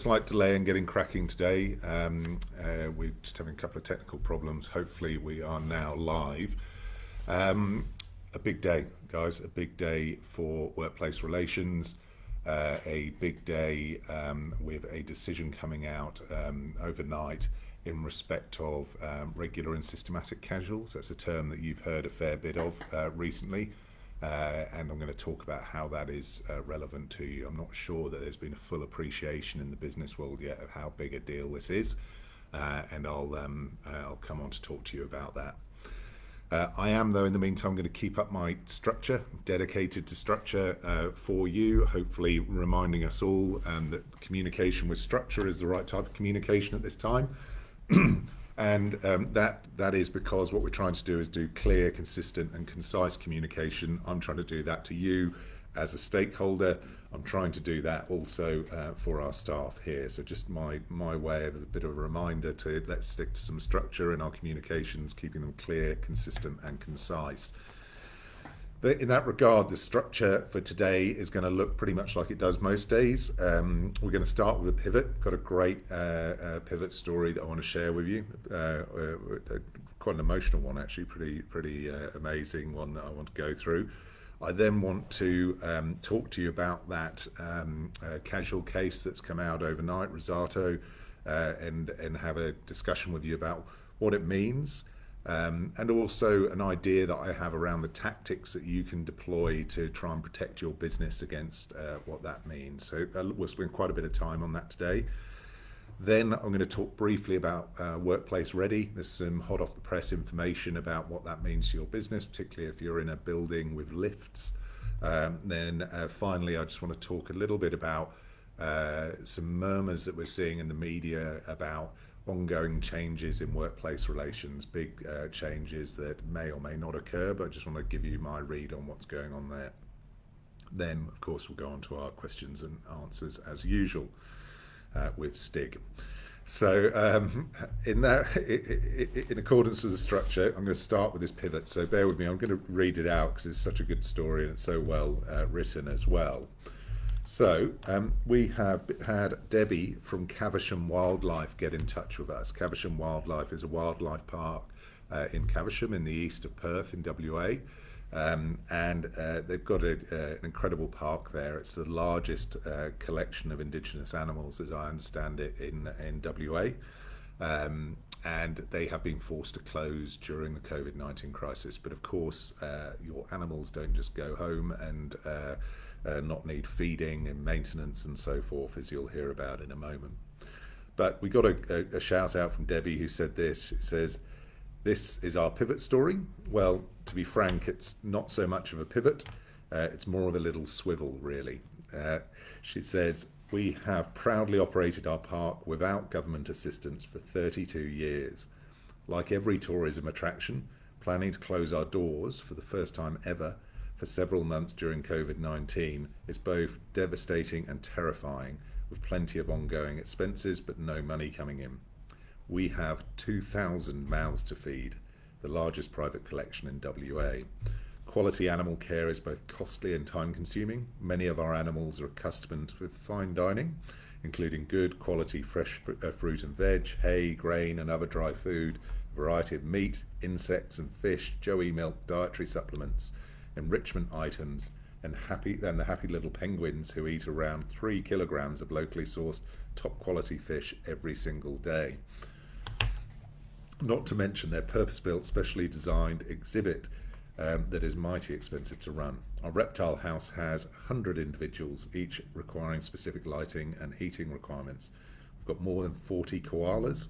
slight delay in getting cracking today. We're just having a couple of technical problems. Hopefully we are now live. A big day, guys, a big day for workplace relations. A big day with a decision coming out overnight in respect of regular and systematic casuals. That's a term that you've heard a fair bit of recently. And I'm going to talk about how that is relevant to you. I'm not sure that there's been a full appreciation in the business world yet of how big a deal this is, and I'll come on to talk to you about that. I am, though, in the meantime, going to keep up my structure, dedicated to structure for you, hopefully reminding us all that communication with structure is the right type of communication at this time. And that is because what we're trying to do is do clear, consistent and concise communication. I'm trying to do that to you as a stakeholder. I'm trying to do that also for our staff here. So just my way of a bit of a reminder to let's stick to some structure in our communications, keeping them clear, consistent and concise. In that regard, the structure for today is going to look pretty much like it does most days. We're going to start with a pivot. Got a great pivot story that I want to share with you. Quite an emotional one, actually, pretty amazing one that I want to go through. I then want to talk to you about that casual case that's come out overnight, Risotto, and have a discussion with you about what it means. And also an idea that I have around the tactics that you can deploy to try and protect your business against what that means. So we'll spend quite a bit of time on that today. Then I'm going to talk briefly about Workplace Ready. There's some hot off the press information about what that means to your business, particularly if you're in a building with lifts. Then finally, I just want to talk a little bit about some murmurs that we're seeing in the media about ongoing changes in workplace relations, big changes that may or may not occur, but I just want to give you my read on what's going on there. Then, of course, we'll go on to our questions and answers as usual with Stig. So in accordance with the structure, I'm going to start with this pivot. So bear with me, I'm going to read it out because it's such a good story and it's so well written as well. So we have had Debbie from Caversham Wildlife get in touch with us. Caversham Wildlife is a wildlife park in Caversham in the east of Perth in WA. And they've got an incredible park there. It's the largest collection of indigenous animals, as I understand it, in WA. And they have been forced to close during the COVID-19 crisis. But of course, your animals don't just go home and not need feeding and maintenance and so forth, as you'll hear about in a moment. But we got a shout out from Debbie who said this. It says, "This is our pivot story." Well, to be frank, it's not so much of a pivot. It's more of a little swivel, really. She says, "We have proudly operated our park without government assistance for 32 years. Like every tourism attraction, planning to close our doors for the first time ever for several months during COVID-19 is both devastating and terrifying, with plenty of ongoing expenses but no money coming in. We have 2,000 mouths to feed, the largest private collection in WA. Quality animal care is both costly and time-consuming. Many of our animals are accustomed to fine dining, including good quality fresh fruit and veg, hay, grain and other dry food, a variety of meat, insects and fish, Joey milk, dietary supplements, enrichment items, and the happy little penguins who eat around 3 kilograms of locally sourced top quality fish every single day. Not to mention their purpose-built, specially designed exhibit that is mighty expensive to run. Our reptile house has 100 individuals, each requiring specific lighting and heating requirements. We've got more than 40 koalas,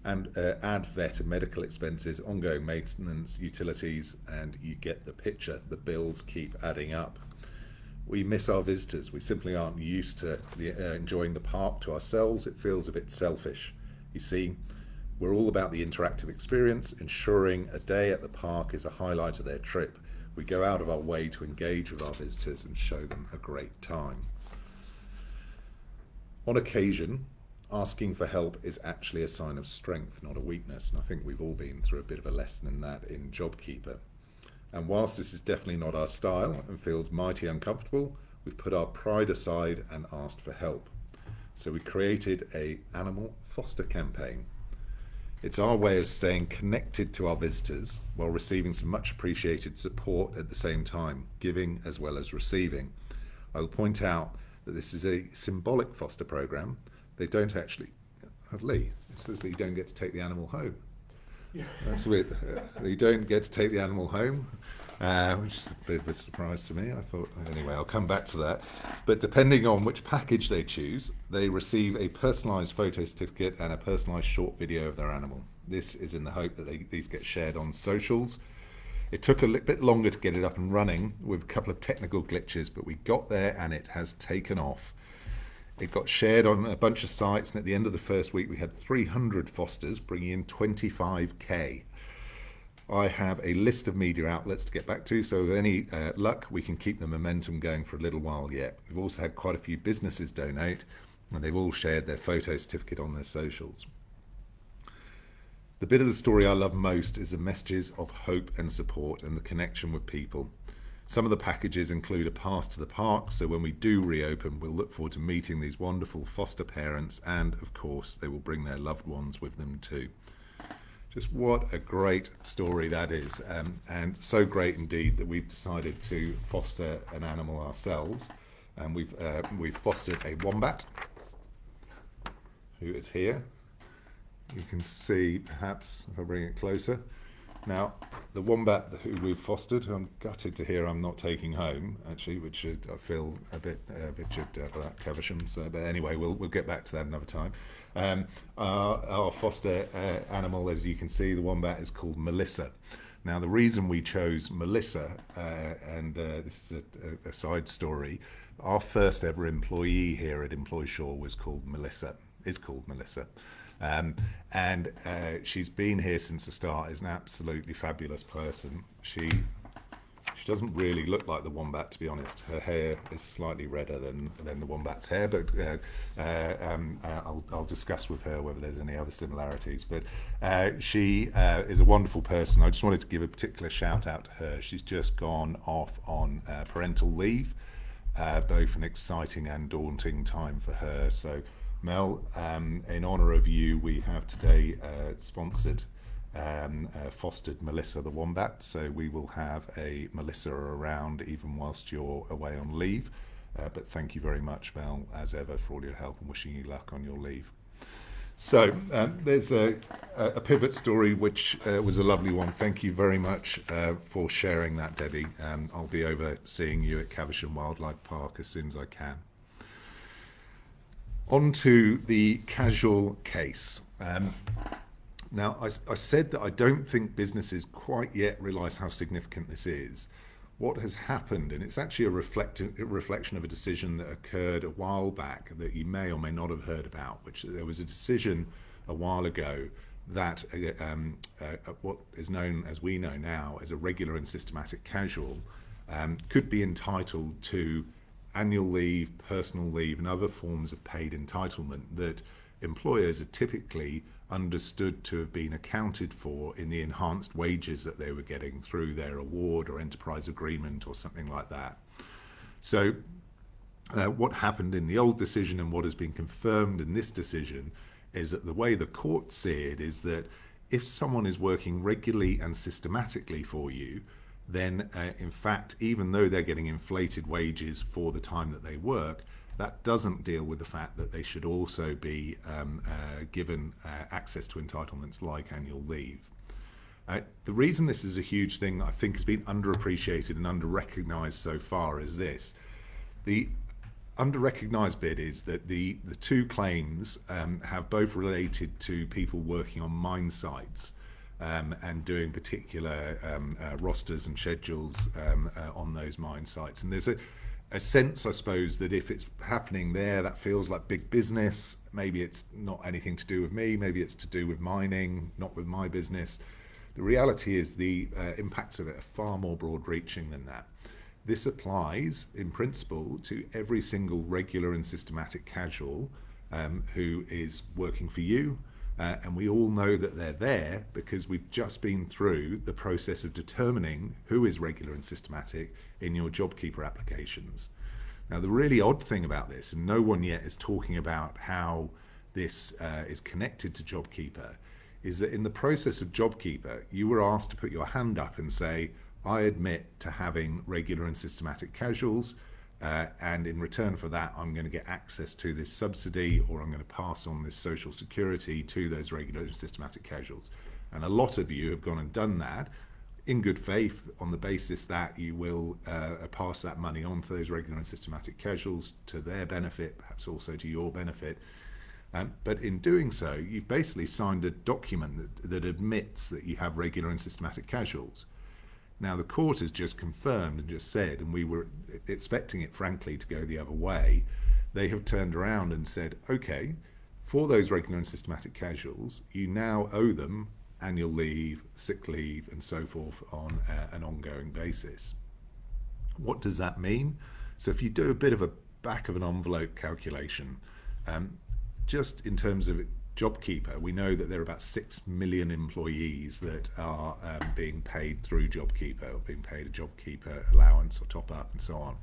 and add vet and medical expenses, ongoing maintenance, utilities, and you get the picture. The bills keep adding up. We miss our visitors. We simply aren't used to enjoying the park to ourselves. It feels a bit selfish. You see, we're all about the interactive experience, ensuring a day at the park is a highlight of their trip. We go out of our way to engage with our visitors and show them a great time. On occasion, asking for help is actually a sign of strength, not a weakness. And I think we've all been through a bit of a lesson in that in JobKeeper. And whilst this is definitely not our style and feels mighty uncomfortable, we've put our pride aside and asked for help. So we created a animal foster campaign. It's our way of staying connected to our visitors while receiving some much appreciated support at the same time, giving as well as receiving. I'll point out that this is a symbolic foster program. They don't actually, Lee, it says that you don't get to take the animal home. Yeah. That's weird. You don't get to take the animal home, which is a bit of a surprise to me. I thought, anyway, I'll come back to that. But depending on which package they choose, they receive a personalised photo certificate and a personalised short video of their animal. This is in the hope that these get shared on socials. It took a little bit longer to get it up and running with a couple of technical glitches, but we got there and it has taken off. It got shared on a bunch of sites, and at the end of the first week we had 300 fosters bringing in 25k. I have a list of media outlets to get back to, so with any luck we can keep the momentum going for a little while yet. We've also had quite a few businesses donate, and they've all shared their photo certificate on their socials. The bit of the story I love most is the messages of hope and support and the connection with people. Some of the packages include a pass to the park, so when we do reopen, we'll look forward to meeting these wonderful foster parents, and of course they will bring their loved ones with them too. Just what a great story that is, and so great indeed that we've decided to foster an animal ourselves, and we've fostered a wombat who is here. You can see, perhaps if I bring it closer. Now, the wombat who we've fostered, who I'm gutted to hear I'm not taking home, actually, which I feel a bit jibbed out about Caversham. So, but anyway, we'll get back to that another time. Our foster animal, as you can see, the wombat is called Melissa. Now, the reason we chose Melissa, and this is a side story, our first ever employee here at Employ Shore is called Melissa. And she's been here since the start, is an absolutely fabulous person. She doesn't really look like the wombat, to be honest. Her hair is slightly redder than the wombat's hair, but I'll discuss with her whether there's any other similarities. But she is a wonderful person. I just wanted to give a particular shout out to her. She's just gone off on parental leave, both an exciting and daunting time for her. So Mel, in honour of you, we have today fostered Melissa the wombat, so we will have a Melissa around even whilst you're away on leave. But thank you very much, Mel, as ever, for all your help, and wishing you luck on your leave. So there's a pivot story which was a lovely one. Thank you very much for sharing that, Debbie. I'll be over seeing you at Caversham Wildlife Park as soon as I can. On to the casual case. Now, I said that I don't think businesses quite yet realise how significant this is. What has happened, and it's actually a reflection of a decision that occurred a while back that you may or may not have heard about, which there was a decision a while ago that what is known, as we know now, as a regular and systematic casual could be entitled to annual leave, personal leave, and other forms of paid entitlement that employers are typically understood to have been accounted for in the enhanced wages that they were getting through their award or enterprise agreement or something like that. So what happened in the old decision and what has been confirmed in this decision is that the way the courts see it is that if someone is working regularly and systematically for you, then in fact, even though they're getting inflated wages for the time that they work, that doesn't deal with the fact that they should also be given access to entitlements like annual leave. The reason this is a huge thing that I think has been underappreciated and under-recognised so far is this. The under-recognised bit is that the two claims have both related to people working on mine sites and doing particular rosters and schedules on those mine sites. And there's a sense, I suppose, that if it's happening there, that feels like big business. Maybe it's not anything to do with me. Maybe it's to do with mining, not with my business. The reality is the impacts of it are far more broad-reaching than that. This applies, in principle, to every single regular and systematic casual who is working for you. And we all know that they're there because we've just been through the process of determining who is regular and systematic in your JobKeeper applications. Now, the really odd thing about this, and no one yet is talking about how this is connected to JobKeeper, is that in the process of JobKeeper, you were asked to put your hand up and say, I admit to having regular and systematic casuals, and in return for that, I'm going to get access to this subsidy, or I'm going to pass on this social security to those regular and systematic casuals. And a lot of you have gone and done that in good faith on the basis that you will pass that money on to those regular and systematic casuals to their benefit, perhaps also to your benefit. But in doing so, you've basically signed a document that admits that you have regular and systematic casuals. Now, the court has just confirmed and just said, and we were expecting it, frankly, to go the other way. They have turned around and said, okay, for those regular and systematic casuals, you now owe them annual leave, sick leave, and so forth on an ongoing basis. What does that mean? So if you do a bit of a back of an envelope calculation, just in terms of JobKeeper, we know that there are about 6 million employees that are being paid through JobKeeper, or being paid a JobKeeper allowance or top up and so on.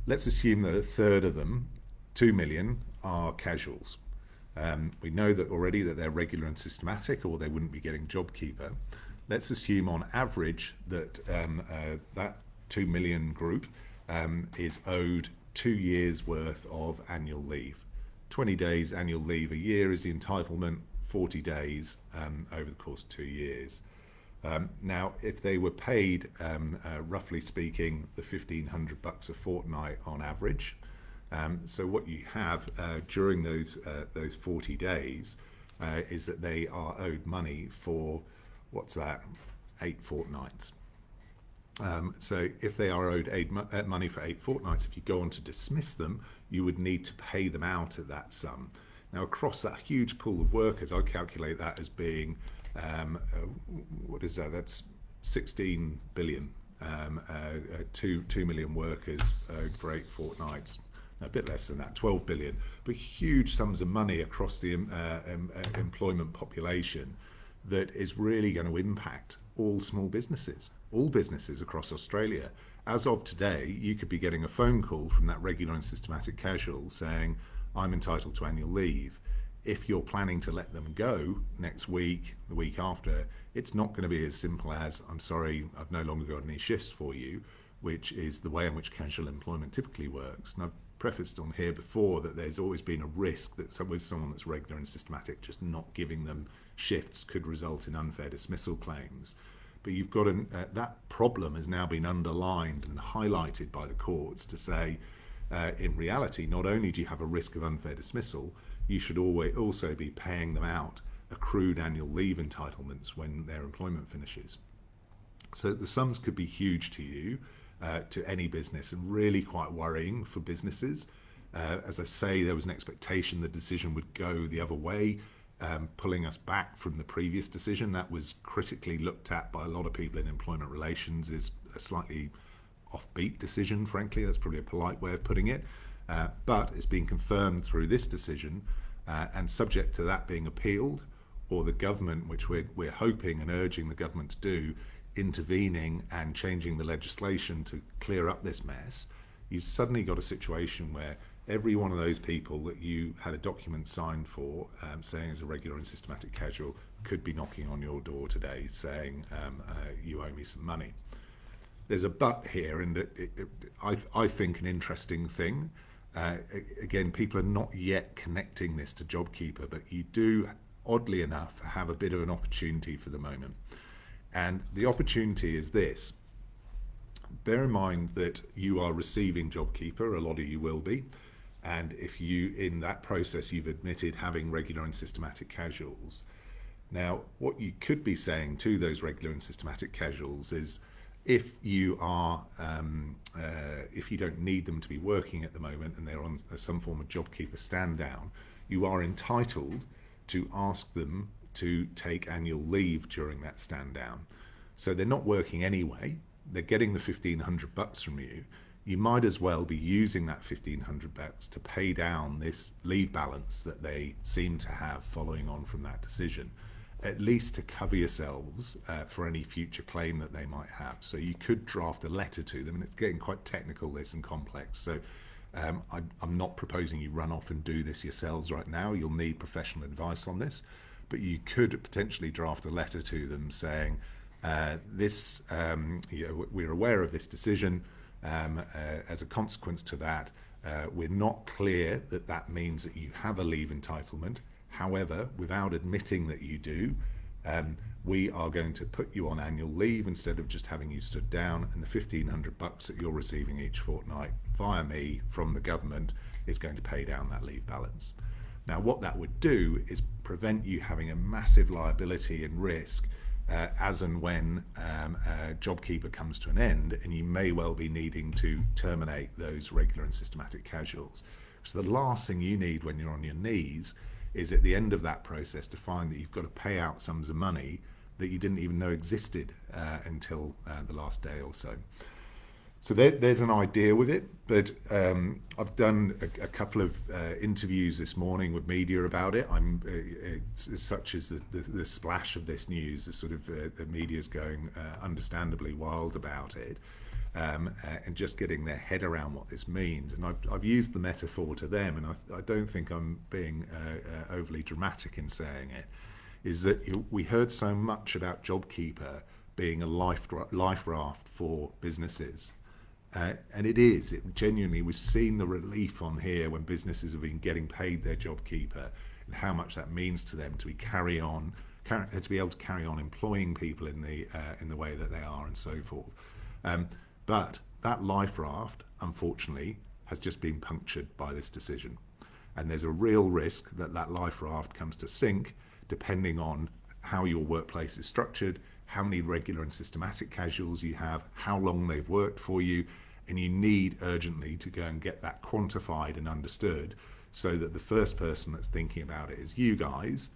Let's assume that a third of them, 2 million, are casuals. We know that already that they're regular and systematic, or they wouldn't be getting JobKeeper. Let's assume on average that that 2 million group is owed 2 years worth of annual leave. 20 days annual leave a year is the entitlement, 40 days over the course of 2 years. Now, if they were paid, roughly speaking, the $1,500 a fortnight on average, so what you have during those 40 days is that they are owed money for, what's that, 8 fortnights. So if they are owed money for 8 fortnights, if you go on to dismiss them, you would need to pay them out at that sum. Now, across that huge pool of workers, I calculate that as being, what is that? That's 16 billion, 2 million workers owed for 8 fortnights. A bit less than that, 12 billion, but huge sums of money across the employment population that is really going to impact all small businesses, all businesses across Australia. As of today, you could be getting a phone call from that regular and systematic casual saying, I'm entitled to annual leave. If you're planning to let them go next week, the week after, it's not going to be as simple as, I'm sorry, I've no longer got any shifts for you, which is the way in which casual employment typically works. And I've prefaced on here before that there's always been a risk that with someone that's regular and systematic, just not giving them shifts could result in unfair dismissal claims. But you've got that problem has now been underlined and highlighted by the courts to say, in reality, not only do you have a risk of unfair dismissal, you should always also be paying them out accrued annual leave entitlements when their employment finishes. So the sums could be huge to you, to any business, and really quite worrying for businesses. As I say, there was an expectation the decision would go the other way, pulling us back from the previous decision that was critically looked at by a lot of people in employment relations as a slightly offbeat decision, frankly. That's probably a polite way of putting it. But it's been confirmed through this decision, and subject to that being appealed, or the government, which we're hoping and urging the government to do, intervening and changing the legislation to clear up this mess, you've suddenly got a situation where every one of those people that you had a document signed for, saying as a regular and systematic casual, could be knocking on your door today saying, you owe me some money. There's a but here, and I think an interesting thing. Again, people are not yet connecting this to JobKeeper, but you do, oddly enough, have a bit of an opportunity for the moment. And the opportunity is this. Bear in mind that you are receiving JobKeeper, a lot of you will be, and if you, in that process, you've admitted having regular and systematic casuals. Now, what you could be saying to those regular and systematic casuals is, if you are, if you don't need them to be working at the moment and they're on some form of JobKeeper stand down, you are entitled to ask them to take annual leave during that stand down. So they're not working anyway, they're getting the $1,500 from you. You might as well be using that $1,500 to pay down this leave balance that they seem to have following on from that decision. at least to cover yourselves for any future claim that they might have. So you could draft a letter to them, and it's getting quite technical, this, and complex. So I'm not proposing you run off and do this yourselves right now. You'll need professional advice on this, but you could potentially draft a letter to them saying, we're aware of this decision. As a consequence to that, we're not clear that that means that you have a leave entitlement. However, without admitting that you do, we are going to put you on annual leave instead of just having you stood down, and the $1,500 that you're receiving each fortnight via me from the government is going to pay down that leave balance. Now, what that would do is prevent you having a massive liability and risk as and when JobKeeper comes to an end, and you may well be needing to terminate those regular and systematic casuals. So the last thing you need when you're on your knees is at the end of that process to find that you've got to pay out sums of money that you didn't even know existed until the last day or so. So there's an idea with it, but I've done a couple of interviews this morning with media about it. Such as the splash of this news, the sort of the media's going understandably wild about it, and just getting their head around what this means. And I've used the metaphor to them, and I don't think I'm being overly dramatic in saying it, is that we heard so much about JobKeeper being a life raft for businesses. And it is. It genuinely, we've seen the relief on here when businesses have been getting paid their JobKeeper, and how much that means to them to be to be able to carry on employing people in the way that they are, and so forth. But that life raft, unfortunately, has just been punctured by this decision, and there's a real risk that that life raft comes to sink, depending on how your workplace is structured, how many regular and systematic casuals you have, how long they've worked for you, and you need urgently to go and get that quantified and understood, so that the first person that's thinking about it is you guys,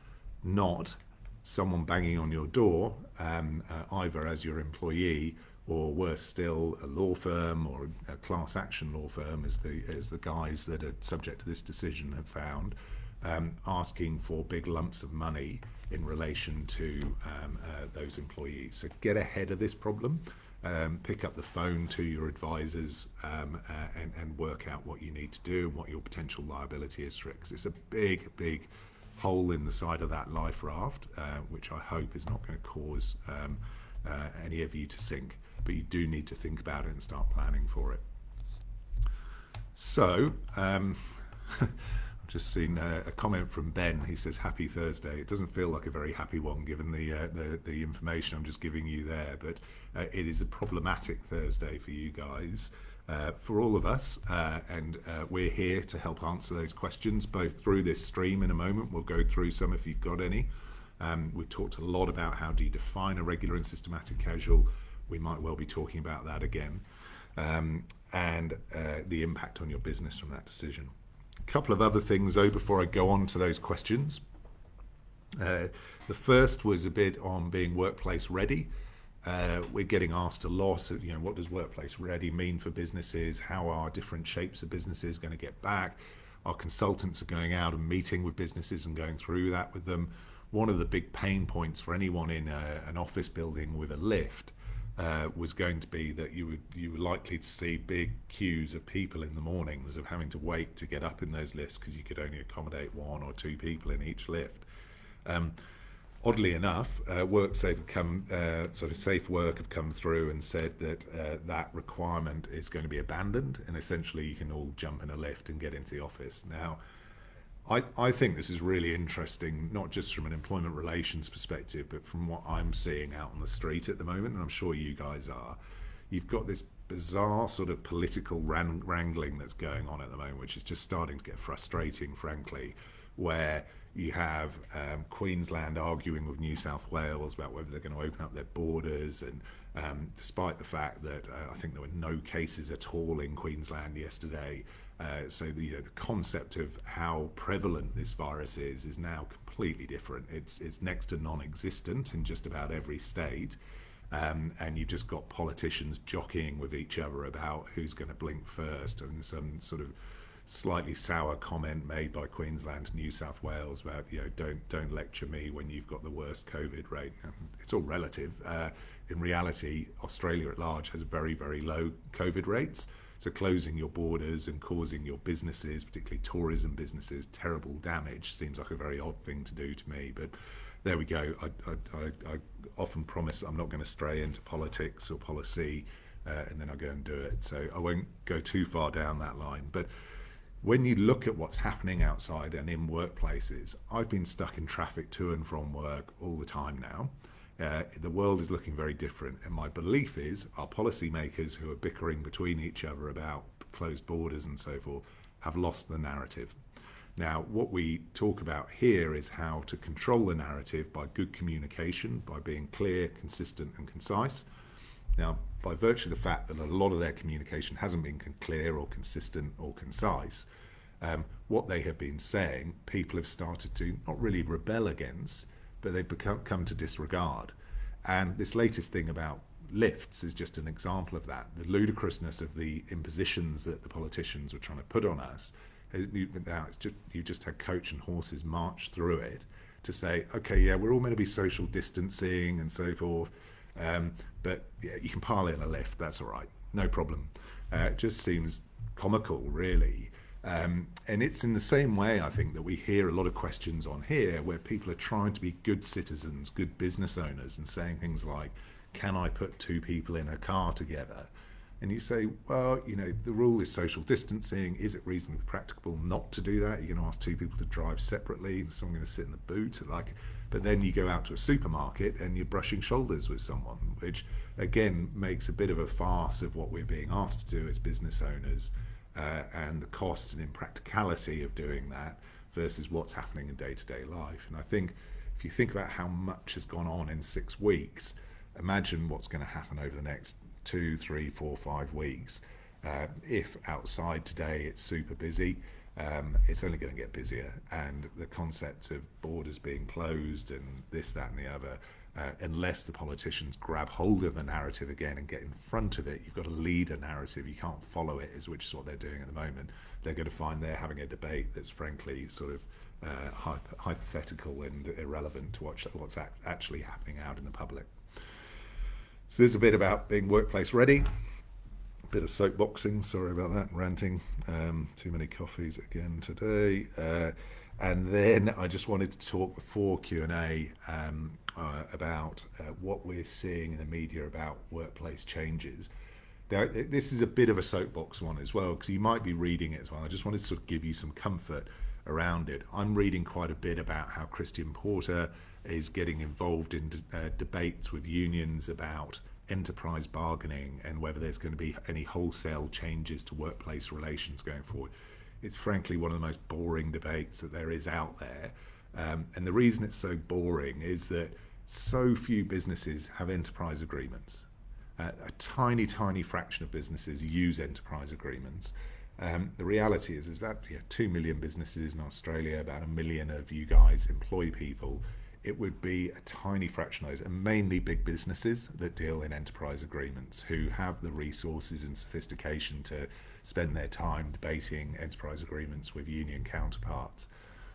not someone banging on your door, either as your employee or worse still, a law firm or a class action law firm, as the guys that are subject to this decision have found, asking for big lumps of money in relation to those employees. So get ahead of this problem, pick up the phone to your advisors, and work out what you need to do and what your potential liability is for it, because it's a big hole in the side of that life raft, which I hope is not going to cause any of you to sink, but you do need to think about it and start planning for it. So I've just seen a comment from Ben. He says, happy Thursday. It doesn't feel like a very happy one given the information I'm just giving you there, but it is a problematic Thursday for you guys, for all of us, and we're here to help answer those questions, both through this stream in a moment. We'll go through some if you've got any. We've talked a lot about how do you define a regular and systematic casual. We might well be talking about that again, and the impact on your business from that decision. A couple of other things though before I go on to those questions. The first was a bit on being workplace ready. We're getting asked a lot, what does workplace ready mean for businesses? How are different shapes of businesses going to get back? Our consultants are going out and meeting with businesses and going through that with them. One of the big pain points for anyone in an office building with a lift was going to be that you were likely to see big queues of people in the mornings of having to wait to get up in those lifts because you could only accommodate one or two people in each lift. Oddly enough, WorkSafe have come, Safe Work have come through and said that that requirement is going to be abandoned, and essentially you can all jump in a lift and get into the office. Now, I think this is really interesting, not just from an employment relations perspective, but from what I'm seeing out on the street at the moment, and I'm sure you guys are. You've got this bizarre sort of political wrangling that's going on at the moment, which is just starting to get frustrating, frankly, where you have Queensland arguing with New South Wales about whether they're going to open up their borders, and despite the fact that I think there were no cases at all in Queensland yesterday. So the concept of how prevalent this virus is now completely different. It's next to non-existent in just about every state, and you've just got politicians jockeying with each other about who's going to blink first, and some sort of slightly sour comment made by Queensland, New South Wales about, don't lecture me when you've got the worst COVID rate. It's all relative. In reality, Australia at large has very, very low COVID rates. So closing your borders and causing your businesses, particularly tourism businesses, terrible damage seems like a very odd thing to do to me. But there we go. I often promise I'm not going to stray into politics or policy, and then I go and do it. So I won't go too far down that line. But when you look at what's happening outside and in workplaces, I've been stuck in traffic to and from work all the time now. The world is looking very different, and my belief is our policymakers who are bickering between each other about closed borders and so forth have lost the narrative. Now, what we talk about here is how to control the narrative by good communication, by being clear, consistent and concise. Now, by virtue of the fact that a lot of their communication hasn't been clear or consistent or concise, what they have been saying, people have started to not really rebel against, but they've come to disregard. And this latest thing about lifts is just an example of that. The ludicrousness of the impositions that the politicians were trying to put on us. Now you just had coach and horses march through it to say, okay, yeah, we're all meant to be social distancing and so forth, but yeah, you can pile in a lift, that's all right, no problem. It just seems comical, really. And it's in the same way, I think, that we hear a lot of questions on here where people are trying to be good citizens, good business owners, and saying things like, can I put two people in a car together? And you say, well, the rule is social distancing. Is it reasonably practicable not to do that? You're going to ask two people to drive separately, someone going to sit in the boot, but then you go out to a supermarket and you're brushing shoulders with someone, which again makes a bit of a farce of what we're being asked to do as business owners. And the cost and impracticality of doing that versus what's happening in day-to-day life. And I think if you think about how much has gone on in 6 weeks, imagine what's going to happen over the next 2, 3, 4, 5 weeks. If outside today it's super busy, it's only going to get busier. And the concept of borders being closed and this, that and the other, unless the politicians grab hold of the narrative again and get in front of it, you've got to lead a narrative. You can't follow it, which is what they're doing at the moment. They're going to find they're having a debate that's frankly sort of hypothetical and irrelevant to what's actually happening out in the public. So there's a bit about being workplace ready. A bit of soapboxing, sorry about that, ranting. Too many coffees again today. And then I just wanted to talk before Q&A about what we're seeing in the media about workplace changes. Now, this is a bit of a soapbox one as well, because you might be reading it as well. I just wanted to sort of give you some comfort around it. I'm reading quite a bit about how Christian Porter is getting involved in debates with unions about enterprise bargaining and whether there's going to be any wholesale changes to workplace relations going forward. It's frankly one of the most boring debates that there is out there. And the reason it's so boring is that so few businesses have enterprise agreements. A tiny, tiny fraction of businesses use enterprise agreements. The reality is there's about 2 million businesses in Australia, about 1 million of you guys employ people. It would be a tiny fraction of those, and mainly big businesses that deal in enterprise agreements, who have the resources and sophistication to spend their time debating enterprise agreements with union counterparts.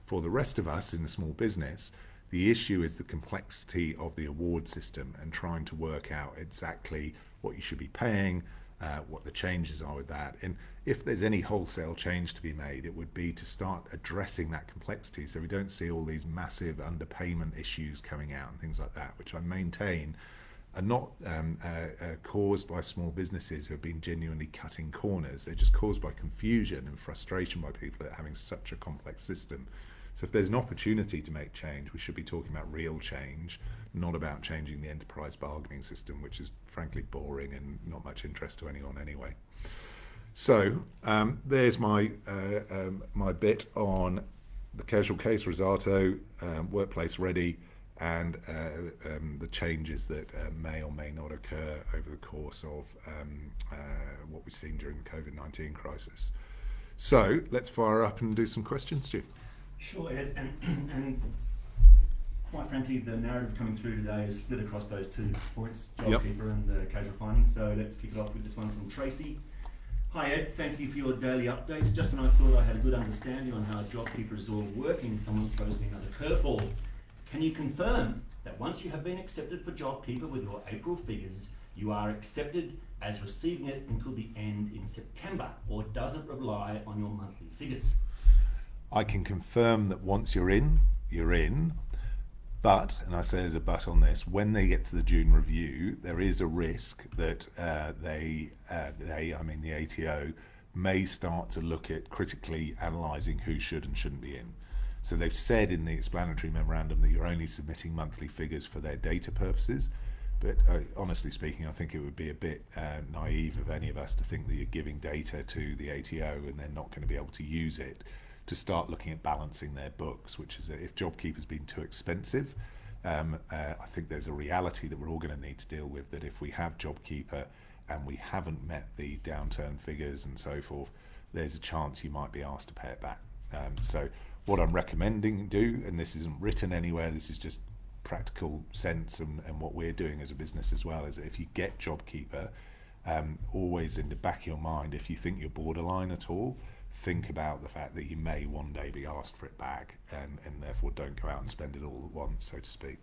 For the rest of us in the small business, the issue is the complexity of the award system and trying to work out exactly what you should be paying, what the changes are with that. And if there's any wholesale change to be made, it would be to start addressing that complexity so we don't see all these massive underpayment issues coming out and things like that, which I maintain are not caused by small businesses who have been genuinely cutting corners. They're just caused by confusion and frustration by people that are having such a complex system. So if there's an opportunity to make change, we should be talking about real change, not about changing the enterprise bargaining system, which is frankly boring and not much interest to anyone anyway. So there's my my bit on the casual case Rosato, workplace ready, and the changes that may or may not occur over the course of what we've seen during the COVID-19 crisis. So let's fire up and do some questions, Stu. Sure, Ed, and quite frankly, the narrative coming through today is split across those 2 points, JobKeeper and the casual finding. So let's kick it off with this one from Tracy. Hi Ed, thank you for your daily updates. Just when I thought I had a good understanding on how JobKeeper is all working, someone throws me another curveball. Can you confirm that once you have been accepted for JobKeeper with your April figures, you are accepted as receiving it until the end in September, or does it rely on your monthly figures? I can confirm that once you're in, but, and I say there's a but on this, when they get to the June review, there is a risk that the ATO, may start to look at critically analysing who should and shouldn't be in. So they've said in the explanatory memorandum that you're only submitting monthly figures for their data purposes, but honestly speaking, I think it would be a bit naive of any of us to think that you're giving data to the ATO and they're not going to be able to use it to start looking at balancing their books, which is that if JobKeeper's been too expensive, I think there's a reality that we're all going to need to deal with, that if we have JobKeeper and we haven't met the downturn figures and so forth, there's a chance you might be asked to pay it back. So what I'm recommending do, and this isn't written anywhere, this is just practical sense and what we're doing as a business as well, is that if you get JobKeeper, always in the back of your mind, if you think you're borderline at all, think about the fact that you may one day be asked for it back, and therefore don't go out and spend it all at once, so to speak.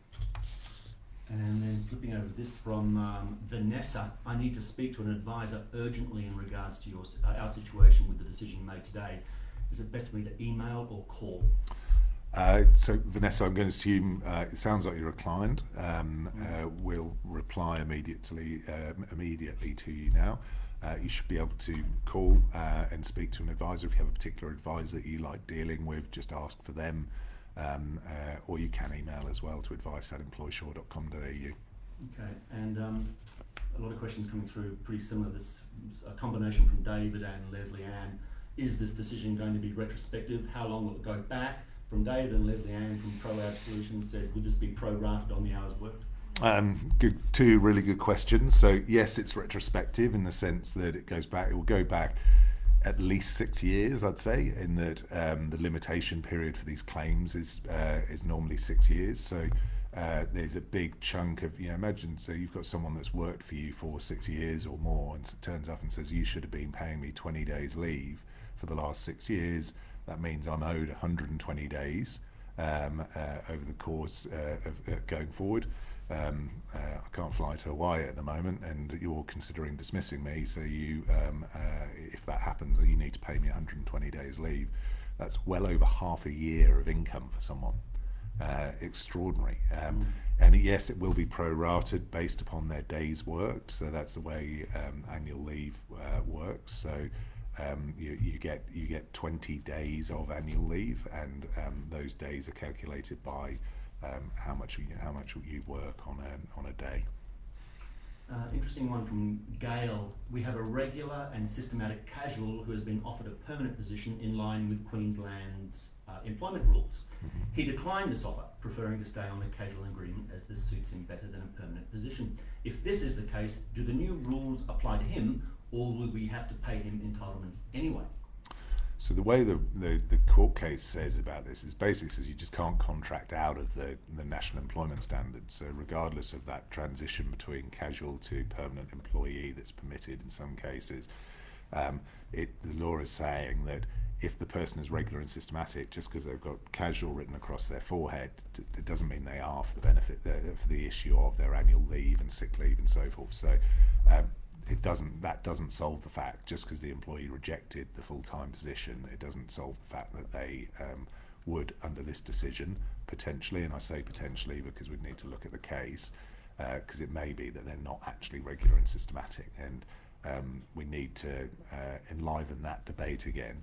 And then flipping over this from Vanessa, I need to speak to an advisor urgently in regards to our situation with the decision made today. Is it best for me to email or call? So Vanessa, I'm going to assume it sounds like you're a client. We'll reply immediately to you now. You should be able to call and speak to an advisor. If you have a particular advisor that you like dealing with, just ask for them, or you can email as well to advice@employsure.com.au. Okay, and a lot of questions coming through pretty similar. This a combination from David and Leslie Ann. Is this decision going to be retrospective? How long will it go back? From David and Leslie Ann from ProAb Solutions said, would this be pro-rated on the hours worked? Two really good questions. So yes, it's retrospective in the sense that it will go back at least 6 years, I'd say, in that the limitation period for these claims is normally 6 years. So there's a big chunk of, imagine, so you've got someone that's worked for you for 6 years or more and turns up and says, you should have been paying me 20 days leave for the last 6 years. That means I'm owed 120 days over the course of going forward. I can't fly to Hawaii at the moment, and you're considering dismissing me. So if that happens, you need to pay me 120 days leave. That's well over half a year of income for someone. Extraordinary. And yes, it will be prorated based upon their days worked. So that's the way annual leave works. So you get 20 days of annual leave, and those days are calculated by how much you work on a day. Interesting one from Gail. We have a regular and systematic casual who has been offered a permanent position in line with Queensland's employment rules. Mm-hmm. He declined this offer, preferring to stay on the casual agreement as this suits him better than a permanent position. If this is the case, do the new rules apply to him, or will we have to pay him entitlements anyway? So the way the court case says about this is basically says you just can't contract out of the national employment standards. So regardless of that transition between casual to permanent employee that's permitted in some cases, the law is saying that if the person is regular and systematic, just because they've got casual written across their forehead, it doesn't mean they are for the benefit for the issue of their annual leave and sick leave and so forth. So that doesn't solve the fact, just because the employee rejected the full-time position, it doesn't solve the fact that they would, under this decision, potentially, and I say potentially because we'd need to look at the case, because it may be that they're not actually regular and systematic, and we need to enliven that debate again.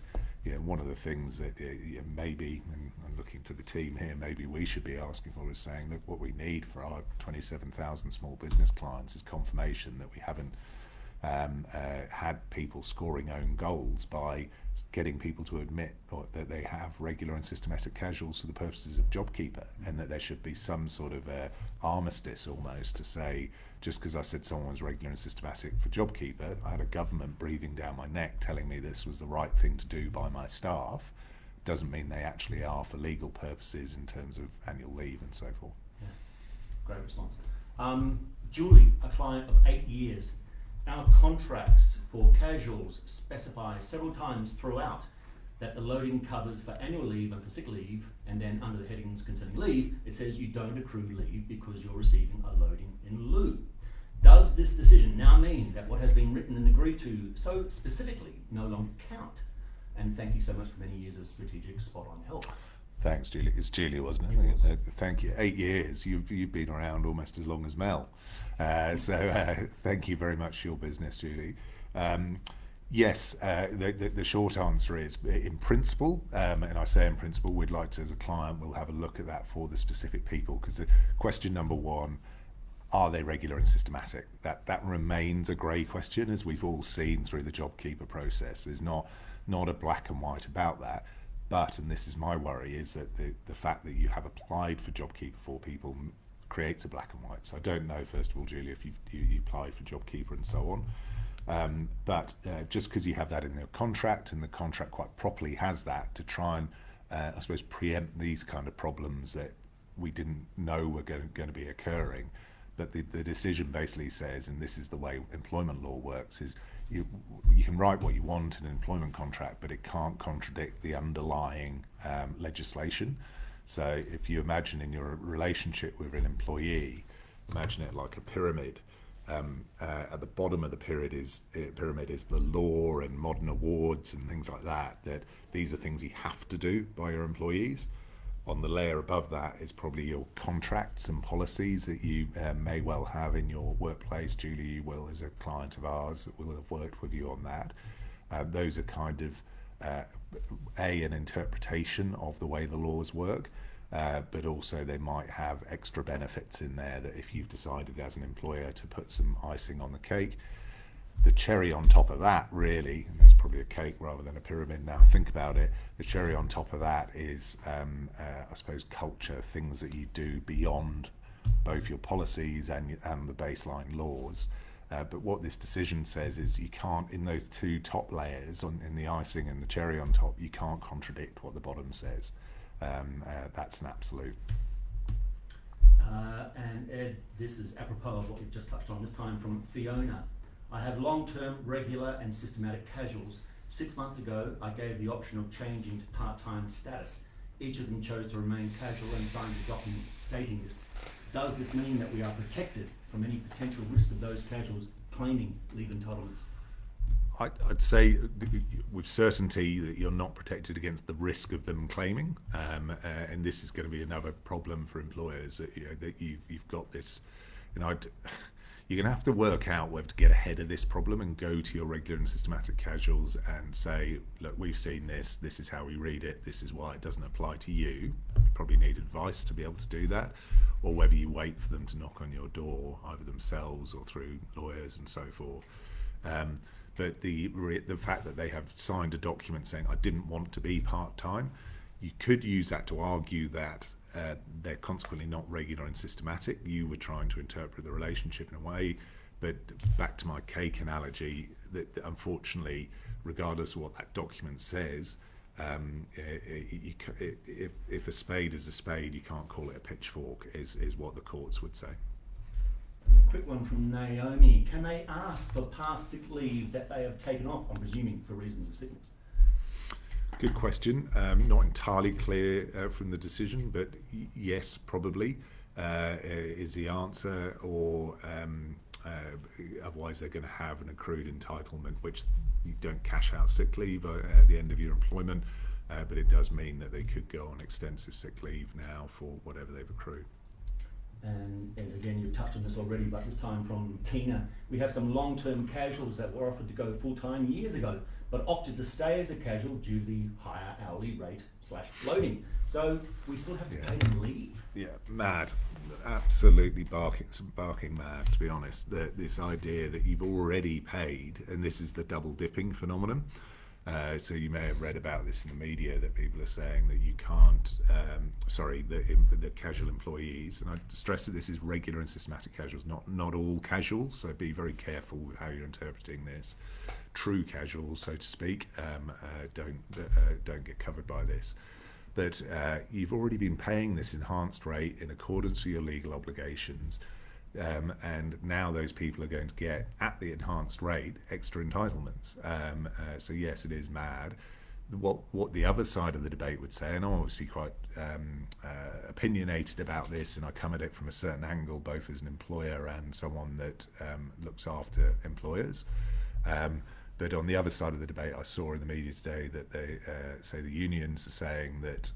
One of the things that maybe, and I'm looking to the team here, maybe we should be asking for is saying that what we need for our 27,000 small business clients is confirmation that we haven't had people scoring own goals by getting people to admit that they have regular and systematic casuals for the purposes of JobKeeper, and that there should be some sort of armistice almost to say, just because I said someone was regular and systematic for JobKeeper, I had a government breathing down my neck telling me this was the right thing to do by my staff, doesn't mean they actually are for legal purposes in terms of annual leave and so forth. Yeah, great response. Julie, a client of 8 years. Our contracts for casuals specify several times throughout that the loading covers for annual leave and for sick leave, and then under the headings concerning leave, it says you don't accrue leave because you're receiving a loading in lieu. Does this decision now mean that what has been written and agreed to so specifically no longer count? And thank you so much for many years of strategic spot-on help. Thanks, Julie. It's Julie, wasn't it? It was. Thank you. 8 years. You've been around almost as long as Mel. So thank you very much for your business, Julie. Yes, the short answer is in principle, and I say in principle, we'd like to, as a client, we'll have a look at that for the specific people, because the question number one, are they regular and systematic? That remains a grey question, as we've all seen through the JobKeeper process. There's not a black and white about that. But, and this is my worry, is that the fact that you have applied for JobKeeper for people creates a black and white. So I don't know, first of all, Julie, if you applied for JobKeeper and so on. But just because you have that in the contract, and the contract quite properly has that, to try and, I suppose, preempt these kind of problems that we didn't know were going to be occurring. But the decision basically says, and this is the way employment law works, is you can write what you want in an employment contract, but it can't contradict the underlying legislation. So if you imagine in your relationship with an employee, imagine it like a pyramid. At the bottom of the pyramid is the law and modern awards and things like that, that these are things you have to do by your employees. On the layer above that is probably your contracts and policies that you may well have in your workplace. Julie, you will, as a client of ours, that will have worked with you on that. Those are kind of an interpretation of the way the laws work, but also they might have extra benefits in there that if you've decided as an employer to put some icing on the cake. The cherry on top of that, really, and there's probably a cake rather than a pyramid now, think about it, the cherry on top of that is, I suppose, culture, things that you do beyond both your policies and the baseline laws. But what this decision says is you can't, in those two top layers, in the icing and the cherry on top, you can't contradict what the bottom says. That's an absolute. And Ed, this is apropos of what we've just touched on, this time from Fiona. I have long-term, regular and systematic casuals. 6 months ago, I gave the option of changing to part-time status. Each of them chose to remain casual and signed a document stating this. Does this mean that we are protected from any potential risk of those casuals claiming leave entitlements? I'd say with certainty that you're not protected against the risk of them claiming, and this is going to be another problem for employers, that you've got this, you're going to have to work out whether to get ahead of this problem and go to your regular and systematic casuals and say, look, we've seen this is how we read it, this is why it doesn't apply to you. You probably need advice to be able to do that, or whether you wait for them to knock on your door, either themselves or through lawyers and so forth. But the fact that they have signed a document saying, I didn't want to be part-time, you could use that to argue that they're consequently not regular and systematic. You were trying to interpret the relationship in a way, but back to my cake analogy, that unfortunately, regardless of what that document says, if a spade is a spade, you can't call it a pitchfork, is what the courts would say. A quick one from Naomi. Can they ask for past sick leave that they have taken off, I'm presuming for reasons of sickness? Good question. Not entirely clear from the decision, but yes, probably is the answer, or otherwise they're going to have an accrued entitlement, which you don't cash out sick leave at the end of your employment, but it does mean that they could go on extensive sick leave now for whatever they've accrued. And again, you've touched on this already, but this time from Tina. We have some long-term casuals that were offered to go full-time years ago, but opted to stay as a casual due to the higher hourly rate / loading. So we still have to pay them leave. Yeah, mad. Absolutely barking mad, to be honest. This idea that you've already paid, and this is the double dipping phenomenon. So you may have read about this in the media, that people are saying that you can't, the casual employees, and I stress that this is regular and systematic casuals, not all casuals, so be very careful with how you're interpreting this. True casuals, so to speak, don't get covered by this. But you've already been paying this enhanced rate in accordance with your legal obligations. And now those people are going to get, at the enhanced rate, extra entitlements. So yes, it is mad. What the other side of the debate would say, and I'm obviously quite opinionated about this, and I come at it from a certain angle, both as an employer and someone that looks after employers. But on the other side of the debate, I saw in the media today that they say the unions are saying that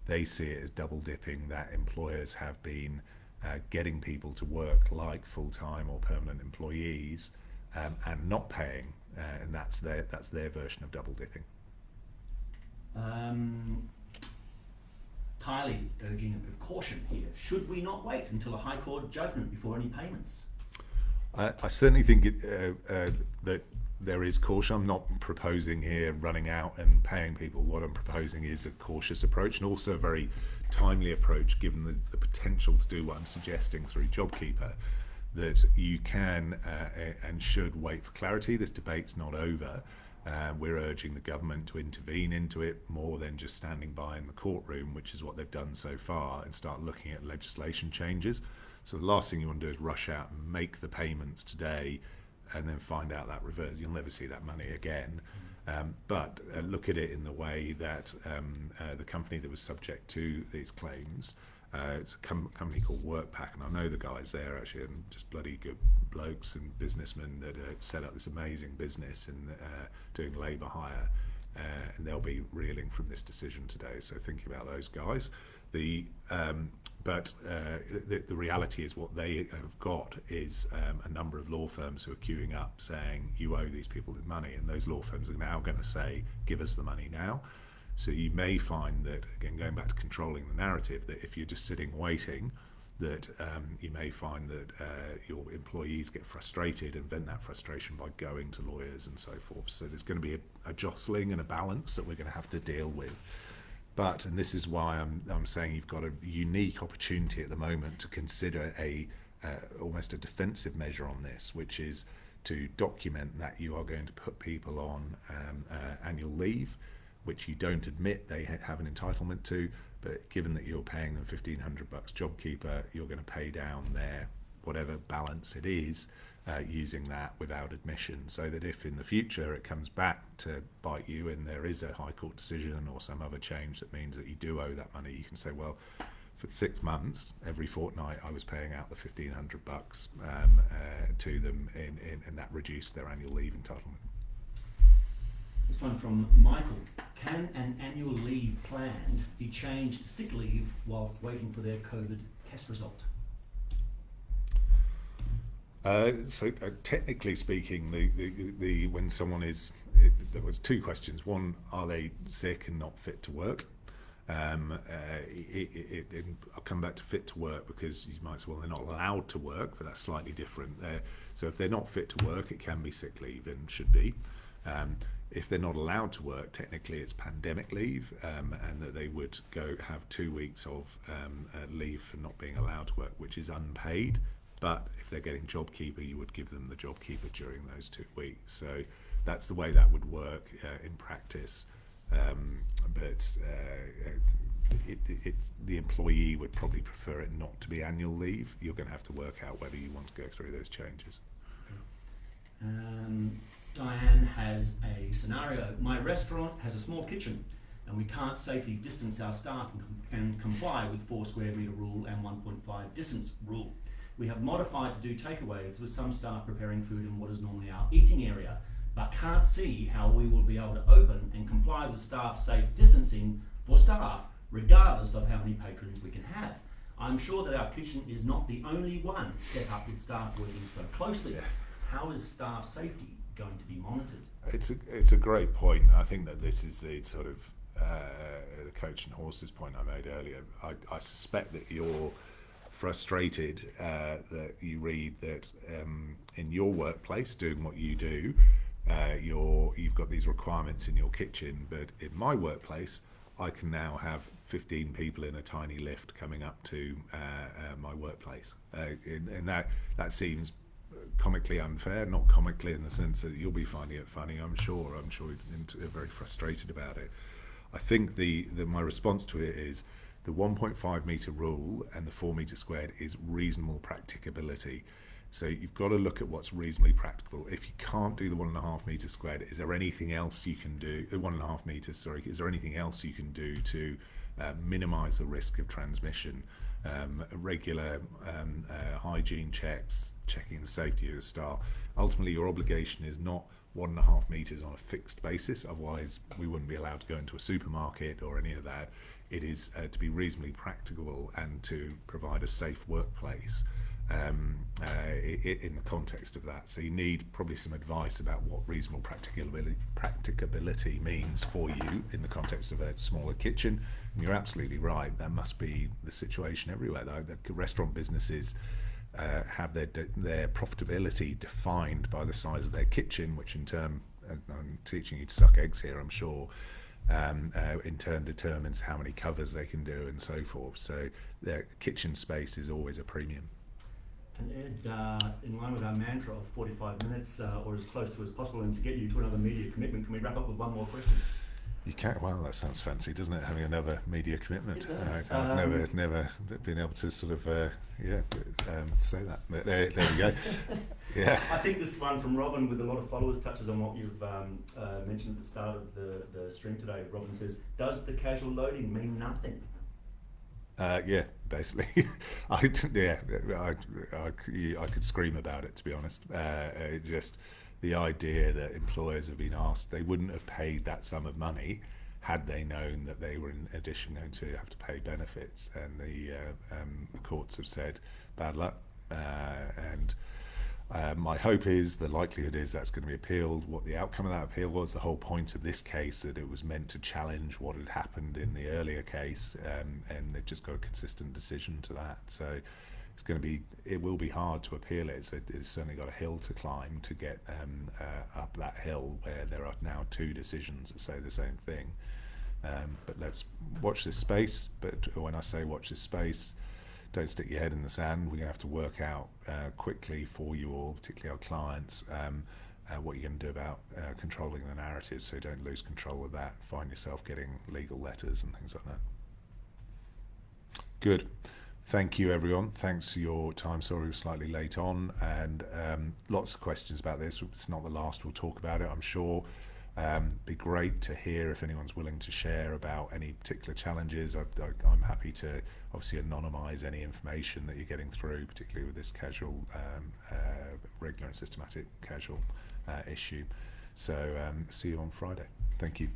they see it as double dipping, that employers have been getting people to work like full-time or permanent employees and not paying, and that's their version of double dipping. Kylie urging a bit of caution here. Should we not wait until a High Court judgment before any payments? I certainly think that there is caution. I'm not proposing here running out and paying people. What I'm proposing is a cautious approach, and also a very timely approach, given the potential to do what I'm suggesting through JobKeeper, that you can and should wait for clarity. This debate's not over. We're urging the government to intervene into it more than just standing by in the courtroom, which is what they've done so far, and start looking at legislation changes. So the last thing you want to do is rush out and make the payments today and then find out that reverse. You'll never see that money again. But look at it in the way that the company that was subject to these claims, it's a company called Workpack, and I know the guys there actually, and just bloody good blokes and businessmen that set up this amazing business in doing labour hire, and they'll be reeling from this decision today. So think about those guys. But the reality is what they have got is a number of law firms who are queuing up saying you owe these people the money, and those law firms are now going to say give us the money now. So you may find that, again, going back to controlling the narrative, that if you're just sitting waiting, that you may find that your employees get frustrated and vent that frustration by going to lawyers and so forth. So there's going to be a jostling and a balance that we're going to have to deal with. But, and this is why I'm saying you've got a unique opportunity at the moment to consider almost a defensive measure on this, which is to document that you are going to put people on annual leave, which you don't admit they have an entitlement to, but given that you're paying them $1,500 JobKeeper, you're going to pay down their whatever balance it is using that without admission, so that if in the future it comes back to bite you and there is a High Court decision or some other change that means that you do owe that money, you can say, well, for 6 months, every fortnight I was paying out the $1,500 to them, and that reduced their annual leave entitlement. This one from Michael. Can an annual leave plan be changed to sick leave whilst waiting for their COVID test result? So technically speaking, the when someone is, there was two questions. One, are they sick and not fit to work? I'll come back to fit to work, because you might say, well, they're not allowed to work, but that's slightly different. So if they're not fit to work, it can be sick leave and should be. If they're not allowed to work, technically it's pandemic leave, and that they would have 2 weeks of leave for not being allowed to work, which is unpaid. But if they're getting JobKeeper, you would give them the JobKeeper during those 2 weeks. So that's the way that would work in practice. But the employee would probably prefer it not to be annual leave. You're going to have to work out whether you want to go through those changes. Diane has a scenario. My restaurant has a small kitchen and we can't safely distance our staff and comply with 4 square metre rule and 1.5 distance rule. We have modified to do takeaways with some staff preparing food in what is normally our eating area, but can't see how we will be able to open and comply with staff safe distancing for staff, regardless of how many patrons we can have. I'm sure that our kitchen is not the only one set up with staff working so closely. How is staff safety going to be monitored? It's a great point. I think that this is the sort of the coach and horses point I made earlier. I suspect that you're frustrated that you read that in your workplace, doing what you do, you've got these requirements in your kitchen, but in my workplace I can now have 15 people in a tiny lift coming up to my workplace, and that seems comically unfair. Not comically in the sense that you'll be finding it funny, I'm sure you're very frustrated about it. I think my response to it is The 1.5 metre rule and the 4 metre squared is reasonable practicability. So you've got to look at what's reasonably practicable. If you can't do the 1.5 metre squared, is there anything else you can do? 1.5 metres, sorry. Is there anything else you can do to minimise the risk of transmission? Regular hygiene checks, checking the safety of the staff. Ultimately, your obligation is not 1.5 metres on a fixed basis. Otherwise, we wouldn't be allowed to go into a supermarket or any of that. It is to be reasonably practicable and to provide a safe workplace. In the context of that. So you need probably some advice about what reasonable practicability means for you in the context of a smaller kitchen. And you're absolutely right, that must be the situation everywhere, though. The restaurant businesses have their profitability defined by the size of their kitchen, which in turn, I'm teaching you to suck eggs here, I'm sure, in turn determines how many covers they can do and so forth. So their kitchen space is always a premium. And Ed, in line with our mantra of 45 minutes or as close to as possible, and to get you to another media commitment, can we wrap up with one more question? You can't. Well, that sounds fancy, doesn't it? Having another media commitment. I've never been able to sort of say that. But there we go. Yeah. I think this one from Robin, with a lot of followers, touches on what you've mentioned at the start of the stream today. Robin says, "Does the casual loading mean nothing?" Yeah, basically. I could scream about it, to be honest. Just the idea that employers have been asked, they wouldn't have paid that sum of money had they known that they were in addition going to have to pay benefits, and the courts have said bad luck. And my hope is, the likelihood is that's going to be appealed. What the outcome of that appeal was, the whole point of this case, that it was meant to challenge what had happened in the earlier case, and they've just got a consistent decision to that. So it's going to be, it will be hard to appeal it. It's certainly got a hill to climb to get up that hill, where there are now two decisions that say the same thing. But let's watch this space. But when I say watch this space, don't stick your head in the sand. We're going to have to work out quickly for you all, particularly our clients, what you're going to do about controlling the narrative, so don't lose control of that. Find yourself getting legal letters and things like that. Good. Thank you, everyone. Thanks for your time. Sorry we're slightly late on, and lots of questions about this. It's not the last we'll talk about it, I'm sure. Be great to hear if anyone's willing to share about any particular challenges. I'm happy to obviously anonymise any information that you're getting through, particularly with this casual, regular and systematic casual issue. So see you on Friday. Thank you.